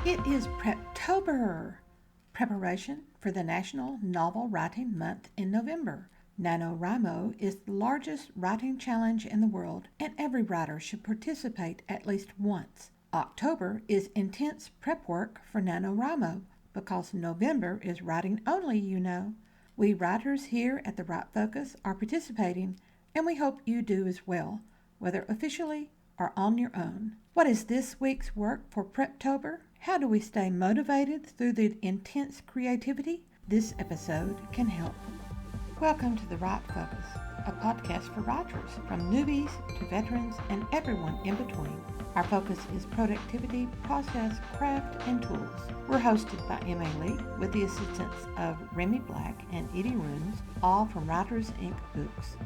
It is PrepToBer, preparation for the National Novel Writing Month in November. NaNoWriMo is the largest writing challenge in the world, and every writer should participate at least once. October is intense prep work for NaNoWriMo because November is writing only, you know. We writers here at the Write Focus are participating, and we hope you do as well, whether officially or on your own. What is this week's work for PrepToBer? How do we stay motivated through the intense creativity? This episode can help. Welcome to the Write Focus, a podcast for writers, from newbies to veterans and everyone in between. Our focus is productivity, process, craft, and tools. We're hosted by M.A. Lee with the assistance of Remy Black and Edie Runes, all from Writers Inc. Books.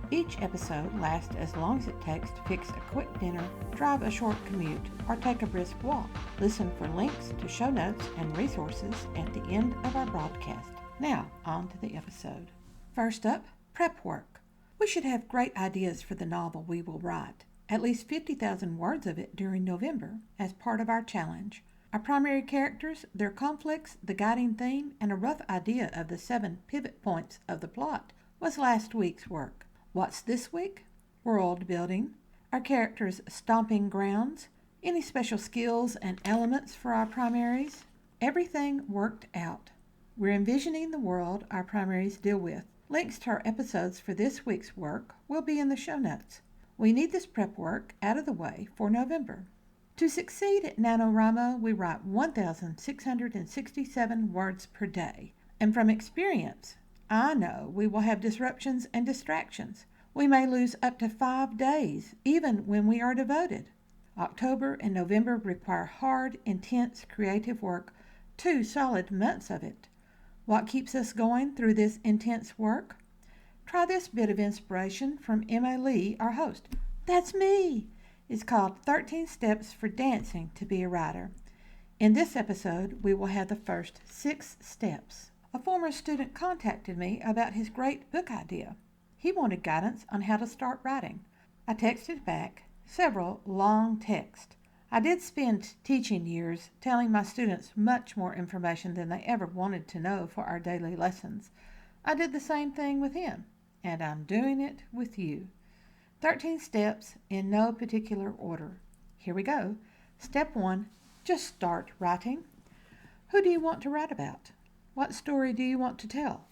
Each episode lasts as long as it takes to fix a quick dinner, drive a short commute, or take a brisk walk. Listen for links to show notes and resources at the end of our broadcast. Now, on to the episode. First up, prep work. We should have great ideas for the novel we will write, at least 50,000 words of it during November, as part of our challenge. Our primary characters, their conflicts, the guiding theme, and a rough idea of the 7 pivot points of the plot was last week's work. What's this week? World building, our characters' stomping grounds, any special skills and elements for our primaries. Everything worked out. We're envisioning the world our primaries deal with. Links to our episodes for this week's work will be in the show notes. We need this prep work out of the way for November. To succeed at NaNoWriMo, we write 1,667 words per day. And from experience, I know we will have disruptions and distractions. We may lose up to 5 days, even when we are devoted. October and November require hard, intense, creative work, 2 solid months of it. What keeps us going through this intense work? Try this bit of inspiration from M.A. Lee, our host. That's me! It's called 13 Steps for Dancing to be a Writer. In this episode, we will have the first 6 steps. A former student contacted me about his great book idea. He wanted guidance on how to start writing. I texted back several long texts. I did spend teaching years telling my students much more information than they ever wanted to know for our daily lessons. I did the same thing with him, and I'm doing it with you. 13 steps in no particular order. Here we go. Step 1, just start writing. Who do you want to write about? What story do you want to tell?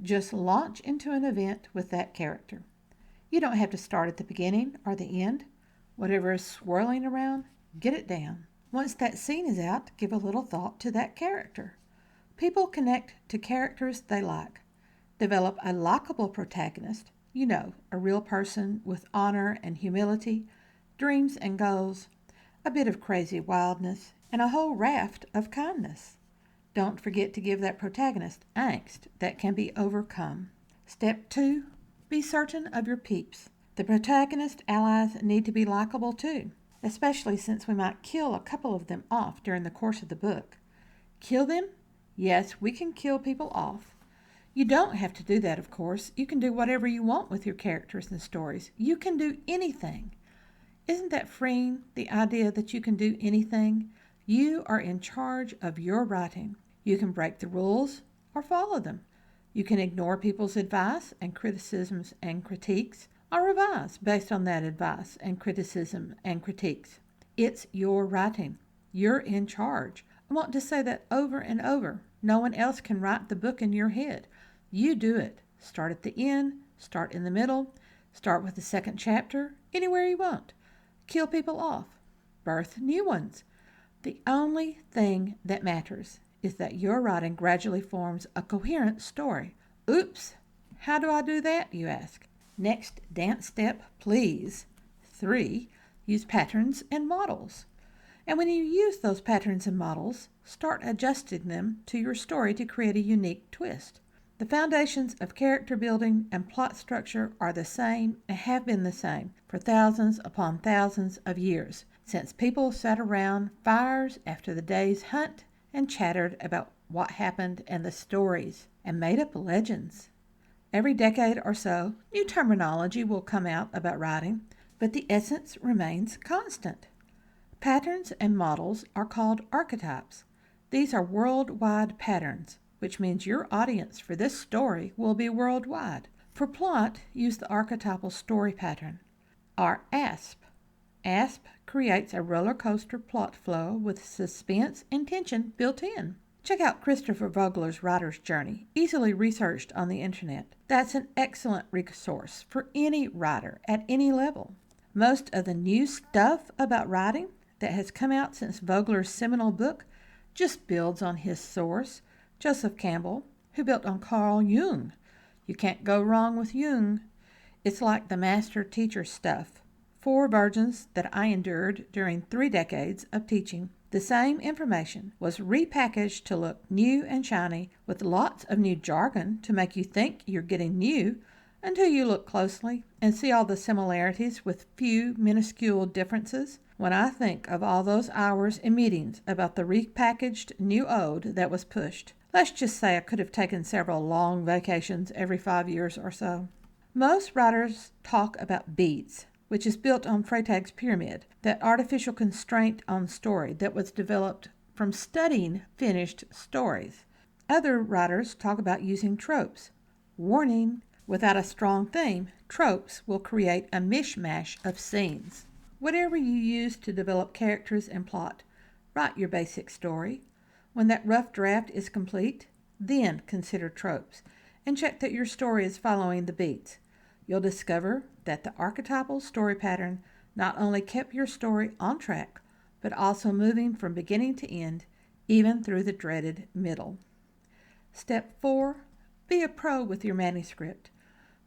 Just launch into an event with that character. You don't have to start at the beginning or the end. Whatever is swirling around, get it down. Once that scene is out, give a little thought to that character. People connect to characters they like. Develop a likable protagonist, a real person with honor and humility, dreams and goals, a bit of crazy wildness, and a whole raft of kindness. Don't forget to give that protagonist angst that can be overcome. Step 2, be certain of your peeps. The protagonist allies need to be likable too, especially since we might kill a couple of them off during the course of the book. Kill them? Yes, we can kill people off. You don't have to do that, of course. You can do whatever you want with your characters and stories. You can do anything. Isn't that freeing, the idea that you can do anything? You are in charge of your writing. You can break the rules or follow them. You can ignore people's advice and criticisms and critiques, or revise based on that advice and criticism and critiques. It's your writing. You're in charge. I want to say that over and over. No one else can write the book in your head. You do it. Start at the end, start in the middle, start with the second chapter, anywhere you want. Kill people off. Birth new ones. The only thing that matters is that your writing gradually forms a coherent story. Oops, how do I do that, you ask? Next dance step, please. 3, use patterns and models. And when you use those patterns and models, start adjusting them to your story to create a unique twist. The foundations of character building and plot structure are the same and have been the same for thousands upon thousands of years, since people sat around fires after the day's hunt and chattered about what happened and the stories, and made up legends. Every decade or so, new terminology will come out about writing, but the essence remains constant. Patterns and models are called archetypes. These are worldwide patterns, which means your audience for this story will be worldwide. For plot, use the archetypal story pattern, or ASP. ASP creates a roller coaster plot flow with suspense and tension built in. Check out Christopher Vogler's Writer's Journey, easily researched on the internet. That's an excellent resource for any writer at any level. Most of the new stuff about writing that has come out since Vogler's seminal book just builds on his source, Joseph Campbell, who built on Carl Jung. You can't go wrong with Jung. It's like the master-teacher stuff. 4 versions that I endured during 3 decades of teaching. The same information was repackaged to look new and shiny with lots of new jargon to make you think you're getting new until you look closely and see all the similarities with few minuscule differences. When I think of all those hours in meetings about the repackaged new ode that was pushed, let's just say I could have taken several long vacations every 5 years or so. Most writers talk about beats, which is built on Freytag's pyramid, that artificial constraint on story that was developed from studying finished stories. Other writers talk about using tropes. Warning, without a strong theme, tropes will create a mishmash of scenes. Whatever you use to develop characters and plot, write your basic story. When that rough draft is complete, then consider tropes and check that your story is following the beats. You'll discover that the archetypal story pattern not only kept your story on track, but also moving from beginning to end, even through the dreaded middle. Step 4. Be a pro with your manuscript.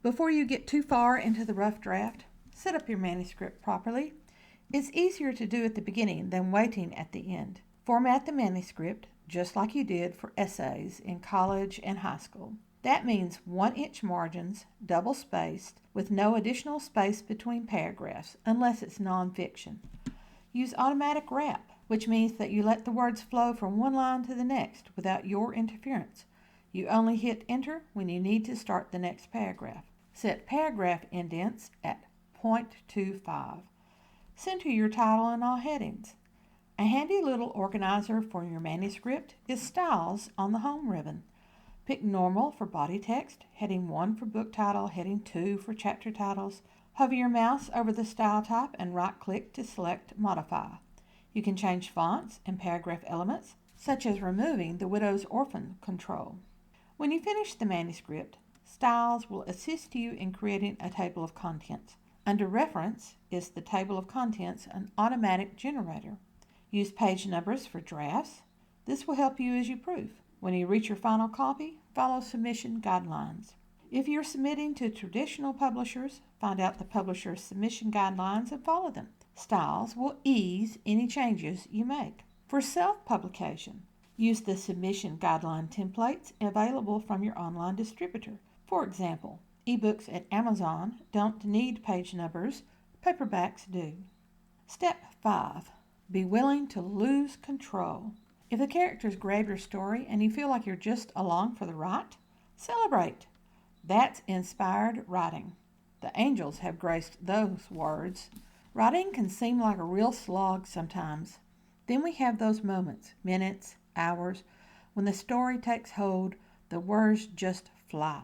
Before you get too far into the rough draft, set up your manuscript properly. It's easier to do at the beginning than waiting at the end. Format the manuscript just like you did for essays in college and high school. That means 1-inch margins, double-spaced, with no additional space between paragraphs, unless it's nonfiction. Use automatic wrap, which means that you let the words flow from one line to the next without your interference. You only hit enter when you need to start the next paragraph. Set paragraph indents at 0.25. Center your title and all headings. A handy little organizer for your manuscript is Styles on the home ribbon. Pick Normal for body text, heading 1 for book title, heading 2 for chapter titles. Hover your mouse over the style type and right-click to select Modify. You can change fonts and paragraph elements, such as removing the widow's orphan control. When you finish the manuscript, Styles will assist you in creating a table of contents. Under Reference is the table of contents, an automatic generator. Use page numbers for drafts. This will help you as you proof. When you reach your final copy, follow submission guidelines. If you're submitting to traditional publishers, find out the publisher's submission guidelines and follow them. Styles will ease any changes you make. For self-publication, use the submission guideline templates available from your online distributor. For example, ebooks at Amazon don't need page numbers, paperbacks do. Step 5. Be willing to lose control. If the characters grab your story and you feel like you're just along for the ride, celebrate. That's inspired writing. The angels have graced those words. Writing can seem like a real slog sometimes. Then we have those moments, minutes, hours, when the story takes hold, the words just fly.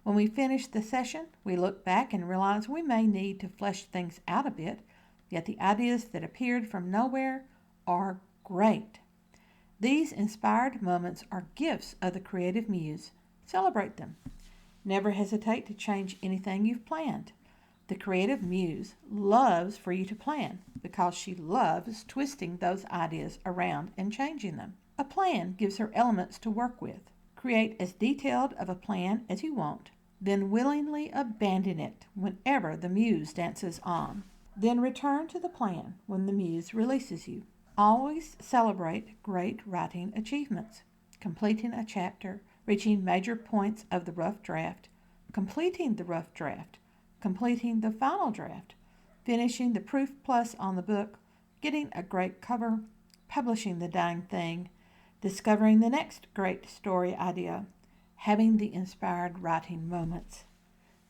When we finish the session, we look back and realize we may need to flesh things out a bit, yet the ideas that appeared from nowhere are great. These inspired moments are gifts of the creative muse. Celebrate them. Never hesitate to change anything you've planned. The creative muse loves for you to plan because she loves twisting those ideas around and changing them. A plan gives her elements to work with. Create as detailed of a plan as you want, then willingly abandon it whenever the muse dances on. Then return to the plan when the muse releases you. Always celebrate great writing achievements. Completing a chapter, reaching major points of the rough draft, completing the rough draft, completing the final draft, finishing the proof plus on the book, getting a great cover, publishing the dang thing, discovering the next great story idea, having the inspired writing moments.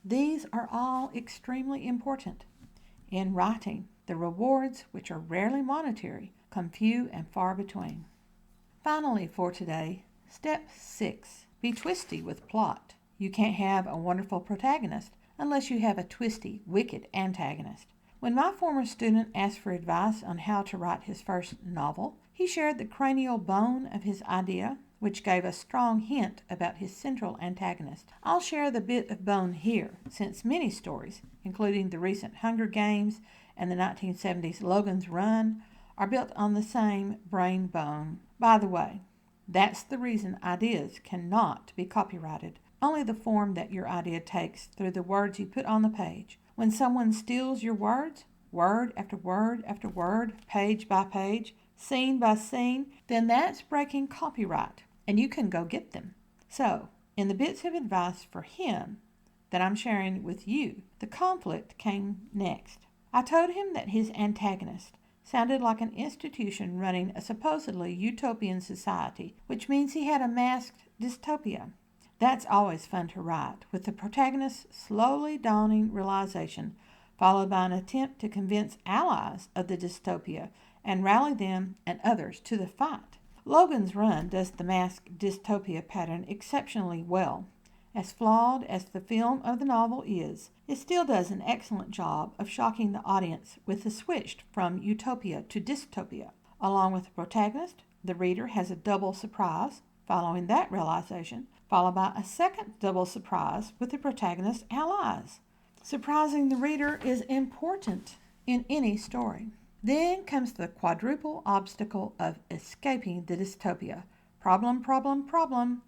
These are all extremely important. In writing, The rewards, which are rarely monetary, come few and far between. Finally for today, Step 6. Be twisty with plot. You can't have a wonderful protagonist unless you have a twisty, wicked antagonist. When my former student asked for advice on how to write his first novel, he shared the cranial bone of his idea, which gave a strong hint about his central antagonist. I'll share the bit of bone here, since many stories, including the recent Hunger Games and the 1970s Logan's Run, are built on the same brain bone. By the way, that's the reason ideas cannot be copyrighted, only the form that your idea takes through the words you put on the page. When someone steals your words, word after word after word, page by page, scene by scene, then that's breaking copyright, and you can go get them. So, in the bits of advice for him that I'm sharing with you, the conflict came next. I told him that his antagonist sounded like an institution running a supposedly utopian society, which means he had a masked dystopia. That's always fun to write, with the protagonist's slowly dawning realization, followed by an attempt to convince allies of the dystopia and rally them and others to the fight. Logan's Run does the masked dystopia pattern exceptionally well. As flawed as the film of the novel is, it still does an excellent job of shocking the audience with the switch from utopia to dystopia. Along with the protagonist, the reader has a double surprise following that realization, followed by a second double surprise with the protagonist's allies. Surprising the reader is important in any story. Then comes the quadruple obstacle of escaping the dystopia. Problem, problem, problem.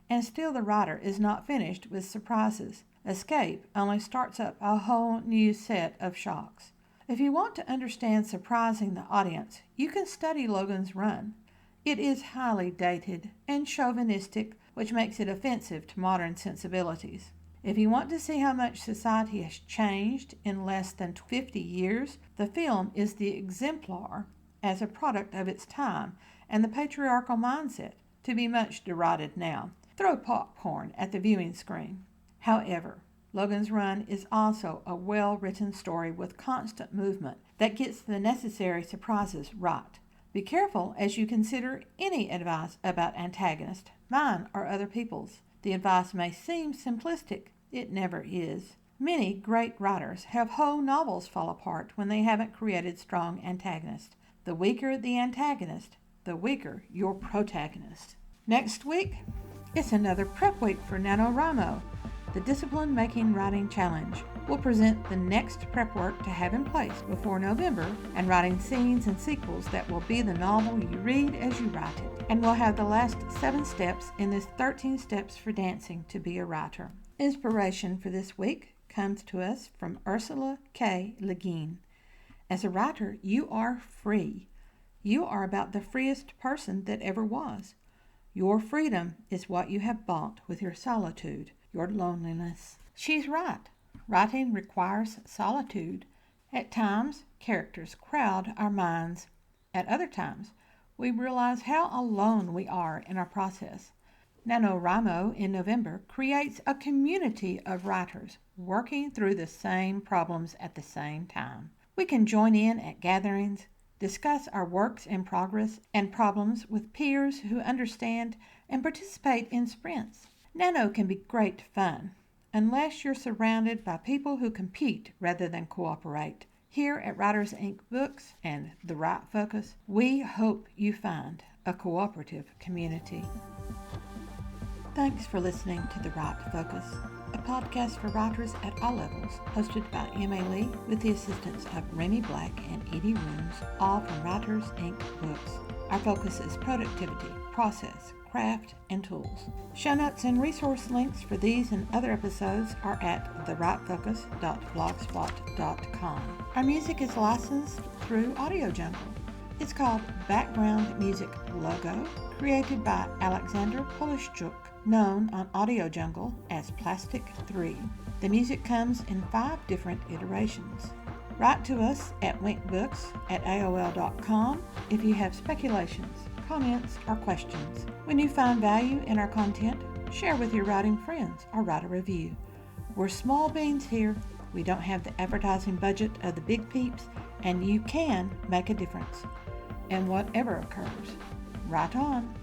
And still the writer is not finished with surprises. Escape only starts up a whole new set of shocks. If you want to understand surprising the audience, you can study Logan's Run. It is highly dated and chauvinistic, which makes it offensive to modern sensibilities. If you want to see how much society has changed in less than 50 years, the film is the exemplar as a product of its time and the patriarchal mindset, to be much derided now. Throw popcorn at the viewing screen. However, Logan's Run is also a well-written story with constant movement that gets the necessary surprises right. Be careful as you consider any advice about antagonists, mine or other people's. The advice may seem simplistic. It never is. Many great writers have whole novels fall apart when they haven't created strong antagonists. The weaker the antagonist, the weaker your protagonist. Next week, it's another prep week for NaNoWriMo, the Discipline Making Writing Challenge. We'll present the next prep work to have in place before November and writing scenes and sequels that will be the novel you read as you write it. And we'll have the last 7 steps in this 13 steps for dancing to be a writer. Inspiration for this week comes to us from Ursula K. Le Guin. As a writer, you are free. You are about the freest person that ever was. Your freedom is what you have bought with your solitude, your loneliness. She's right. Writing requires solitude. At times, characters crowd our minds. At other times, we realize how alone we are in our process. NaNoWriMo in November creates a community of writers working through the same problems at the same time. We can join in at gatherings, discuss our works in progress and problems with peers who understand, and participate in sprints. Nano can be great fun, unless you're surrounded by people who compete rather than cooperate. Here at Writers Inc. Books and The Right Focus, we hope you find a cooperative community. Thanks for listening to The Right Focus, a podcast for writers at all levels, hosted by M.A. Lee with the assistance of Remy Black and Edie Rooms, all from Writers Inc. Books. Our focus is productivity, process, craft, and tools. Show notes and resource links for these and other episodes are at therightfocus.blogspot.com. Our music is licensed through Audio Jungle. It's called Background Music Logo, created by Alexander Polishchuk, known on Audio Jungle as Plastic 3. The music comes in 5 different iterations. Write to us at winkbooks@aol.com if you have speculations, comments, or questions. When you find value in our content, share with your writing friends or write a review. We're small beans here. We don't have the advertising budget of the big peeps, and you can make a difference in whatever occurs. Write on.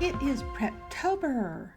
It is PrepToBer,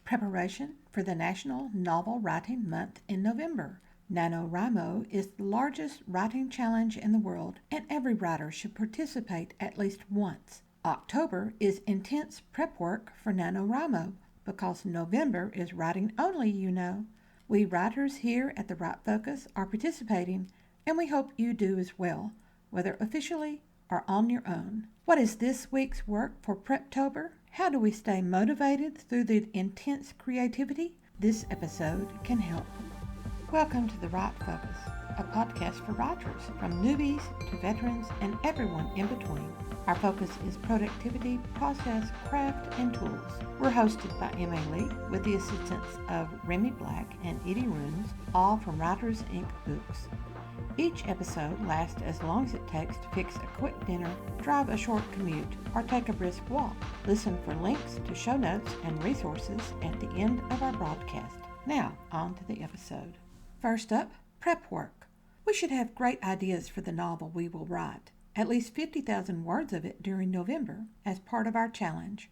preparation for the National Novel Writing Month in November. NaNoWriMo is the largest writing challenge in the world, and every writer should participate at least once. October is intense prep work for NaNoWriMo because November is writing only, you know. We writers here at the Write Focus are participating, and we hope you do as well, whether officially or on your own. What is this week's work for PrepToBer? How do we stay motivated through the intense creativity? This episode can help. Welcome to the Write Focus, a podcast for writers, from newbies to veterans and everyone in between. Our focus is productivity, process, craft, and tools. We're hosted by M.A. Lee with the assistance of Remy Black and Edie Runes, all from Writers Inc. Books. Each episode lasts as long as it takes to fix a quick dinner, drive a short commute, or take a brisk walk. Listen for links to show notes and resources at the end of our broadcast. Now, on to the episode. First up, prep work. We should have great ideas for the novel we will write, at least 50,000 words of it during November as part of our challenge.